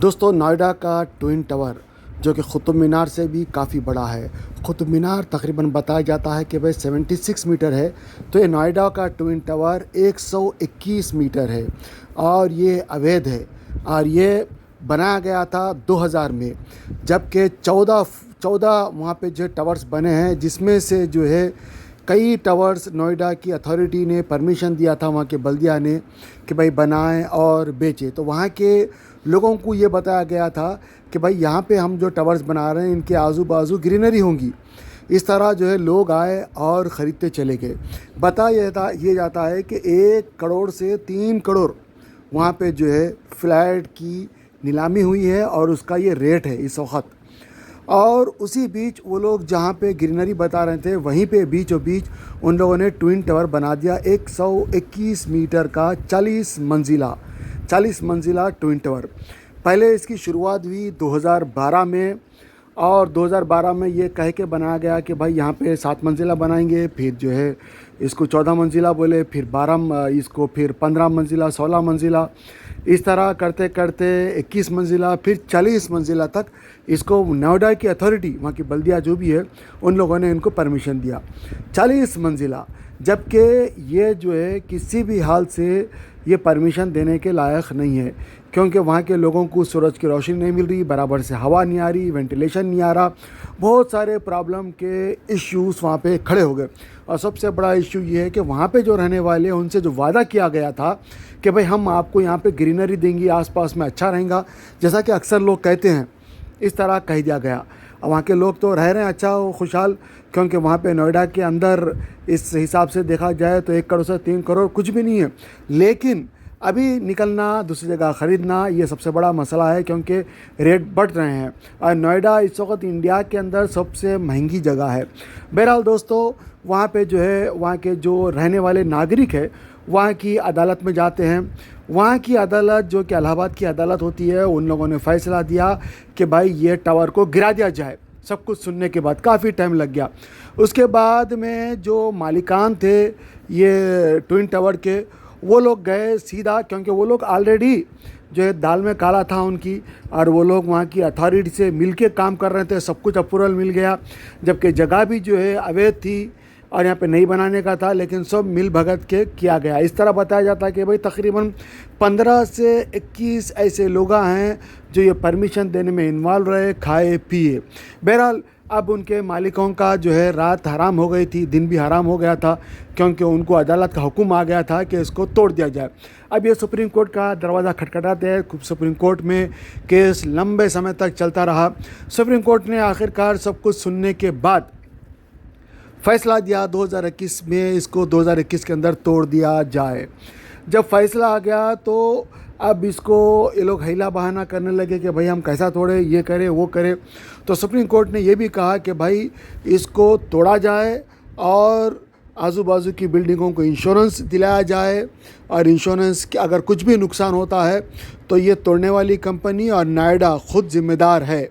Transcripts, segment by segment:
दोस्तों, नोएडा का twin tower जो कि कुतुब मीनार से भी काफ़ी बड़ा है। कुतुब मीनार तकरीबन बताया जाता है कि भाई 76 मीटर है, तो ये नोएडा का ट्विन टावर 121 मीटर है और ये अवैध है। और ये बनाया गया था 2000 में, जबकि 14 वहाँ पे जो टावर्स बने हैं, जिसमें से जो है कई टावर्स नोएडा की अथॉरिटी ने परमिशन दिया था, वहाँ के बल्दिया ने, कि भाई बनाएं और बेचें। तो वहाँ के लोगों को ये बताया गया था कि भाई यहाँ पे हम जो टावर्स बना रहे हैं इनके आजू बाजू ग्रीनरी होंगी। इस तरह जो है लोग आए और ख़रीदते चले गए। ये जाता है कि 1 करोड़ से 3 करोड़ वहाँ पे जो है फ्लैट की नीलामी हुई है और उसका ये रेट है इस वक्त। और उसी बीच वो लोग जहाँ पे ग्रीनरी बता रहे थे, वहीं पे बीचों बीच उन लोगों ने ट्विन टावर बना दिया 121 मीटर का 40 मंजिला ट्विन टावर। पहले इसकी शुरुआत हुई 2012 में, और 2012 में ये कह के बनाया गया कि भाई यहाँ पे 7 मंजिला बनाएंगे, फिर जो है इसको 14 मंजिला बोले, फिर 15 मंजिला, 16 मंजिला, इस तरह करते करते 21 मंजिला, फिर 40 मंजिला तक इसको नोएडा की अथॉरिटी, वहाँ की बल्दिया जो भी है, उन लोगों ने इनको परमिशन दिया 40 मंजिला। जबकि ये जो है किसी भी हाल से ये परमिशन देने के लायक नहीं है, क्योंकि वहाँ के लोगों को सूरज की रोशनी नहीं मिल रही, बराबर से हवा नहीं आ रही, वेंटिलेशन नहीं आ रहा, बहुत सारे प्रॉब्लम के इश्यूज़ वहाँ पे खड़े हो गए। और सबसे बड़ा इश्यू ये है कि वहाँ पे जो रहने वाले हैं उनसे जो वादा किया गया था कि भाई हम आपको यहाँ पे ग्रीनरी देंगे, आसपास में अच्छा रहेगा, जैसा कि अक्सर लोग कहते हैं, इस तरह कह दिया गया। और वहाँ के लोग तो रह रहे हैं अच्छा खुशहाल, क्योंकि वहाँ पे नोएडा के अंदर इस हिसाब से देखा जाए तो 1 करोड़ से 3 करोड़ कुछ भी नहीं है। लेकिन अभी निकलना, दूसरी जगह ख़रीदना, ये सबसे बड़ा मसला है, क्योंकि रेट बढ़ रहे हैं और नोएडा इस वक्त इंडिया के अंदर सबसे महंगी जगह है। बहरहाल दोस्तों, वहाँ पे जो है वहाँ के जो रहने वाले नागरिक है वहाँ की अदालत में जाते हैं। वहाँ की अदालत, जो कि इलाहाबाद की अदालत होती है, उन लोगों ने फ़ैसला दिया कि भाई ये टावर को गिरा दिया जाए। सब कुछ सुनने के बाद काफ़ी टाइम लग गया। उसके बाद में जो मालिकान थे ये ट्विन टावर के, वो लोग गए सीधा, क्योंकि वो लोग ऑलरेडी जो है दाल में काला था उनकी, और वो लोग वहाँ की अथॉरिटी से मिल के काम कर रहे थे, सब कुछ अप्रूवल मिल गया, जबकि जगह भी जो है अवैध थी और यहाँ पे नहीं बनाने का था, लेकिन सब मिल भगत के किया गया। इस तरह बताया जाता है कि भाई तकरीबन 15 से 21 ऐसे लोग हैं जो ये परमिशन देने में इन्वॉल्व रहे, खाए पिए। बहरहाल अब उनके मालिकों का जो है रात हराम हो गई थी, दिन भी हराम हो गया था, क्योंकि उनको अदालत का हुक्म आ गया था कि इसको तोड़ दिया जाए। अब ये सुप्रीम कोर्ट का दरवाज़ा खटखटाते हैं। सुप्रीम कोर्ट में केस लंबे समय तक चलता रहा। सुप्रीम कोर्ट ने आखिरकार सब कुछ सुनने के बाद फ़ैसला दिया 2021 में, इसको 2021 के अंदर तोड़ दिया जाए। जब फ़ैसला आ गया तो अब इसको ये लोग हिला बहाना करने लगे कि भाई हम कैसा तोड़े, ये करें वो करें। तो सुप्रीम कोर्ट ने ये भी कहा कि भाई इसको तोड़ा जाए और आजू बाजू की बिल्डिंगों को इंश्योरेंस दिलाया जाए, और इंश्योरेंस के अगर कुछ भी नुकसान होता है तो ये तोड़ने वाली कंपनी और नोएडा खुद ज़िम्मेदार है।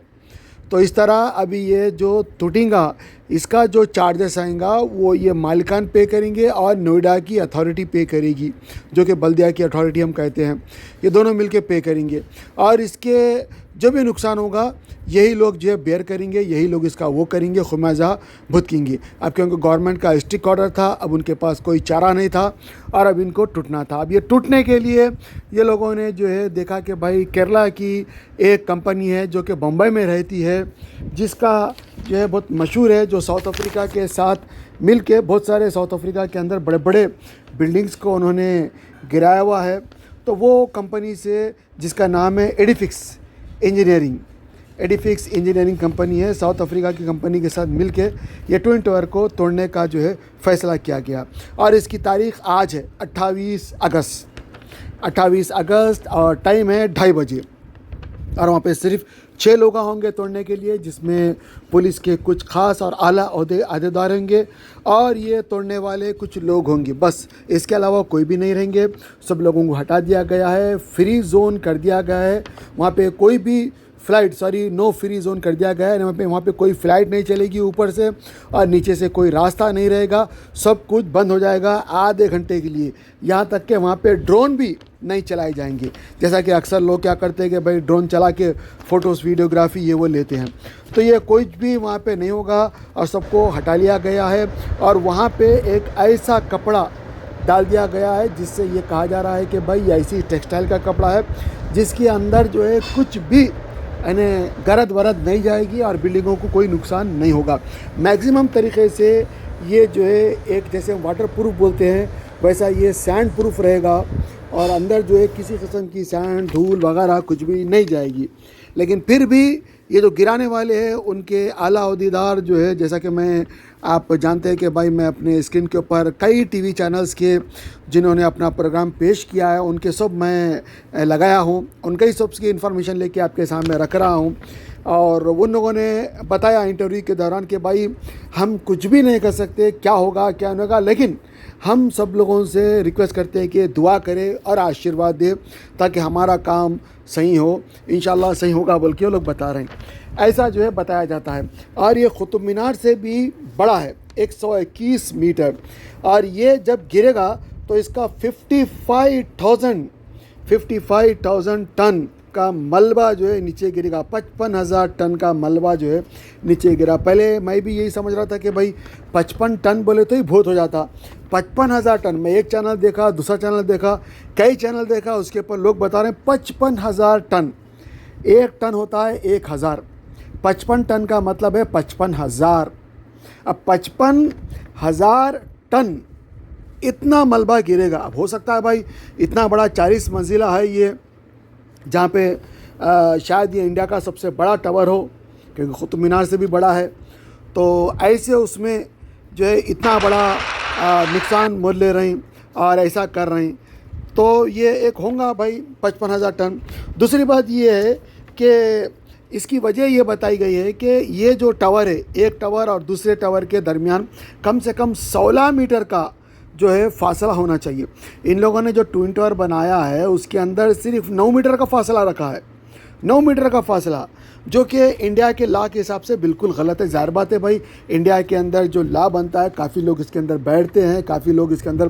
तो इस तरह अभी ये जो टूटेगा, इसका जो चार्जेस आएगा वो ये मालिकान पे करेंगे और नोएडा की अथॉरिटी पे करेगी, जो कि बल्दिया की अथॉरिटी हम कहते हैं। ये दोनों मिलके पे करेंगे, और इसके जो भी नुकसान होगा यही लोग जो है बेयर करेंगे, यही लोग इसका वो करेंगे, खुमाजा भुगतेंगे। अब क्योंकि गवर्नमेंट का स्ट्रिक्ट ऑर्डर था, अब उनके पास कोई चारा नहीं था और अब इनको टूटना था। अब ये टूटने के लिए ये लोगों ने जो है देखा कि भाई केरला की एक कंपनी है जो कि बम्बई में रहती है, जिसका जो है बहुत मशहूर है, जो साउथ अफ्रीका के साथ मिल के बहुत सारे साउथ अफ्रीका के अंदर बड़े बड़े बिल्डिंग्स को उन्होंने गिराया हुआ है। तो वो कंपनी से, जिसका नाम है एडिफिक्स इंजीनियरिंग कंपनी है, साउथ अफ्रीका की कंपनी के साथ मिलके ये ट्विन टावर को तोड़ने का जो है फ़ैसला किया गया। और इसकी तारीख़ आज है 28 अगस्त और टाइम है 2:30 बजे। और वहाँ पे सिर्फ 6 लोग होंगे तोड़ने के लिए, जिसमें पुलिस के कुछ ख़ास और आला अहदेदार होंगे, और ये तोड़ने वाले कुछ लोग होंगे, बस। इसके अलावा कोई भी नहीं रहेंगे। सब लोगों को हटा दिया गया है, फ्री जोन कर दिया गया है। वहाँ पे कोई भी नो फ्री जोन कर दिया गया है। वहाँ पे कोई फ़्लाइट नहीं चलेगी ऊपर से, और नीचे से कोई रास्ता नहीं रहेगा, सब कुछ बंद हो जाएगा आधे घंटे के लिए। यहाँ तक कि वहाँ पे ड्रोन भी नहीं चलाए जाएंगे, जैसा कि अक्सर लोग क्या करते हैं कि भाई ड्रोन चला के फ़ोटोज़ वीडियोग्राफी ये वो लेते हैं। तो ये कुछ भी वहाँ पे नहीं होगा और सबको हटा लिया गया है। और वहाँ पे एक ऐसा कपड़ा डाल दिया गया है जिससे ये कहा जा रहा है कि भाई ऐसी टेक्सटाइल का कपड़ा है जिसके अंदर जो है कुछ भी यानी गरद वरद नहीं जाएगी और बिल्डिंगों को कोई नुकसान नहीं होगा। मैक्सिमम तरीके से ये जो है एक जैसे वाटर प्रूफ बोलते हैं वैसा ये सैंड प्रूफ रहेगा, और अंदर जो है किसी किस्म की सैंड धूल वगैरह कुछ भी नहीं जाएगी। लेकिन फिर भी ये जो गिराने वाले हैं उनके आला ओहदेदार जो है, जैसा कि मैं आप जानते हैं कि भाई मैं अपने स्क्रीन के ऊपर कई टीवी चैनल्स के जिन्होंने अपना प्रोग्राम पेश किया है उनके सब मैं लगाया हूँ, उनके ही सब की इन्फॉर्मेशन लेके आपके सामने रख रहा हूँ। और उन लोगों ने बताया इंटरव्यू के दौरान कि भाई हम कुछ भी नहीं कर सकते, क्या होगा क्या नहीं होगा, लेकिन हम सब लोगों से रिक्वेस्ट करते हैं कि दुआ करें और आशीर्वाद दें ताकि हमारा काम सही हो। इंशाल्लाह सही होगा बोल के वो लोग बता रहे हैं, ऐसा जो है बताया जाता है। और ये कुतुब मीनार से भी बड़ा है, 121 मीटर, और ये जब गिरेगा तो इसका 55,000 टन का मलबा जो है नीचे गिरेगा। 55,000 टन का मलबा जो है नीचे गिरा। पहले मैं भी यही समझ रहा था कि भाई 55 टन बोले तो ही बहुत हो जाता, 55,000 टन। मैं एक चैनल देखा, दूसरा चैनल देखा, कई चैनल देखा, उसके ऊपर लोग बता रहे हैं 55,000 टन। एक टन होता है 1,000, 55 टन का मतलब है 55,000। अब 55,000 टन इतना मलबा गिरेगा। अब हो सकता है भाई इतना बड़ा 40 मंजिला है ये, जहाँ पे शायद ये इंडिया का सबसे बड़ा टावर हो, क्योंकि कुतुब मीनार से भी बड़ा है। तो ऐसे उसमें जो है इतना बड़ा नुकसान मोल ले रहे हैं और ऐसा कर रहे हैं, तो ये एक होगा भाई 55,000 टन। दूसरी बात ये है कि इसकी वजह ये बताई गई है कि ये जो टावर है, एक टावर और दूसरे टावर के दरमियान कम से कम 16 मीटर का जो है फासला होना चाहिए। इन लोगों ने जो ट्विन टावर बनाया है उसके अंदर सिर्फ 9 मीटर का फासला रखा है, 9 मीटर का फासला, जो कि इंडिया के लॉ के हिसाब से बिल्कुल गलत है। ज़ाहिर बात है भाई, इंडिया के अंदर जो लॉ बनता है काफ़ी लोग इसके अंदर बैठते हैं, काफ़ी लोग इसके अंदर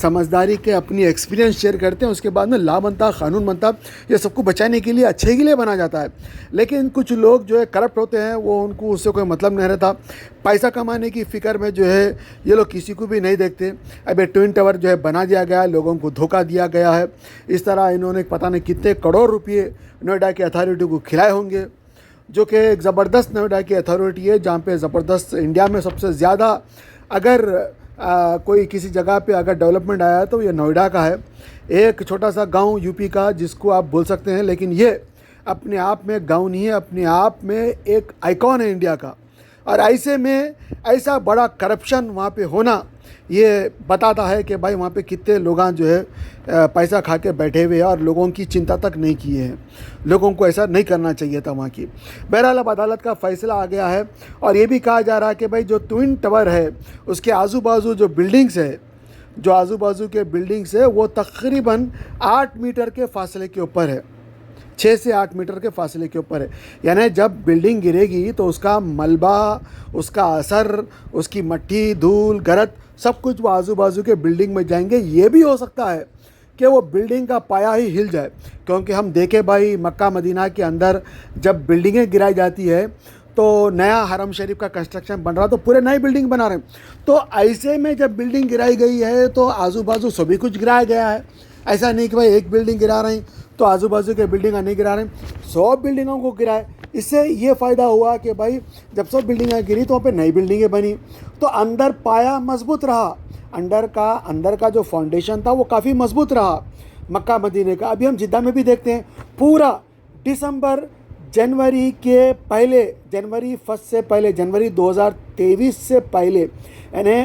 समझदारी के अपनी एक्सपीरियंस शेयर करते हैं, उसके बाद में लॉ बनता है, क़ानून बनता है, ये सबको बचाने के लिए, अच्छे के लिए बना जाता है। लेकिन कुछ लोग जो है करप्ट होते हैं, वो उनको उससे कोई मतलब नहीं रहता, पैसा कमाने की फ़िक्र में जो है ये लोग किसी को भी नहीं देखते। अब ये ट्विन टावर जो है बना दिया गया, लोगों को धोखा दिया गया है। इस तरह इन्होंने पता नहीं कितने करोड़ रुपये नोएडा की अथॉरिटी को खिलाए होंगे, जो कि एक ज़बरदस्त नोएडा की अथॉरिटी है, जहाँ पे ज़बरदस्त इंडिया में सबसे ज़्यादा अगर कोई किसी जगह पे अगर डेवलपमेंट आया है तो ये नोएडा का है। एक छोटा सा गांव यूपी का जिसको आप बोल सकते हैं, लेकिन ये अपने आप में गांव नहीं है, अपने आप में एक आइकॉन है इंडिया का। और ऐसे में ऐसा बड़ा करप्शन वहाँ पे होना ये बताता है कि भाई वहाँ पे कितने लोग जो है पैसा खा के बैठे हुए हैं और लोगों की चिंता तक नहीं किए हैं। लोगों को ऐसा नहीं करना चाहिए था वहाँ की। बहरहाल अब अदालत का फ़ैसला आ गया है और ये भी कहा जा रहा है कि भाई जो ट्विन टावर है उसके आजू बाजू जो बिल्डिंग्स है, जो आजू बाजू के बिल्डिंग्स है वो तकरीबन 8 मीटर के फासले के ऊपर है, 6 से 8 मीटर के फासले के ऊपर है। यानी जब बिल्डिंग गिरेगी तो उसका मलबा, उसका असर, उसकी मट्टी, धूल, गरद सब कुछ वो आजू बाजू के बिल्डिंग में जाएंगे। ये भी हो सकता है कि वो बिल्डिंग का पाया ही हिल जाए, क्योंकि हम देखें भाई मक्का मदीना के अंदर जब बिल्डिंगें गिराई जाती है तो नया हरम शरीफ का कंस्ट्रक्शन बन रहा, तो पूरे नई बिल्डिंग बना रहे हैं। तो ऐसे में जब बिल्डिंग गिराई गई है तो आजू बाजू सभी कुछ गिराया गया है। ऐसा नहीं कि भाई एक बिल्डिंग गिरा रहे हैं तो आजू बाजू के बिल्डिंग नहीं गिरा रहे हैं, 100 बिल्डिंगों को गिराए। इससे ये फ़ायदा हुआ कि भाई जब 100 बिल्डिंगें गिरी तो वहाँ पे नई बिल्डिंगें बनी, तो अंदर पाया मजबूत रहा, अंदर का जो फाउंडेशन था वो काफ़ी मजबूत रहा मक्का मदीने का। अभी हम जिद्दा में भी देखते हैं, पूरा जनवरी 1 से पहले, जनवरी 2023 से पहले, यानी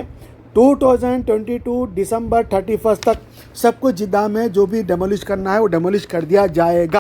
2022 दिसंबर 31 तक सब कुछ जिद्दा में जो भी डेमोलिश करना है वो डेमोलिश कर दिया जाएगा।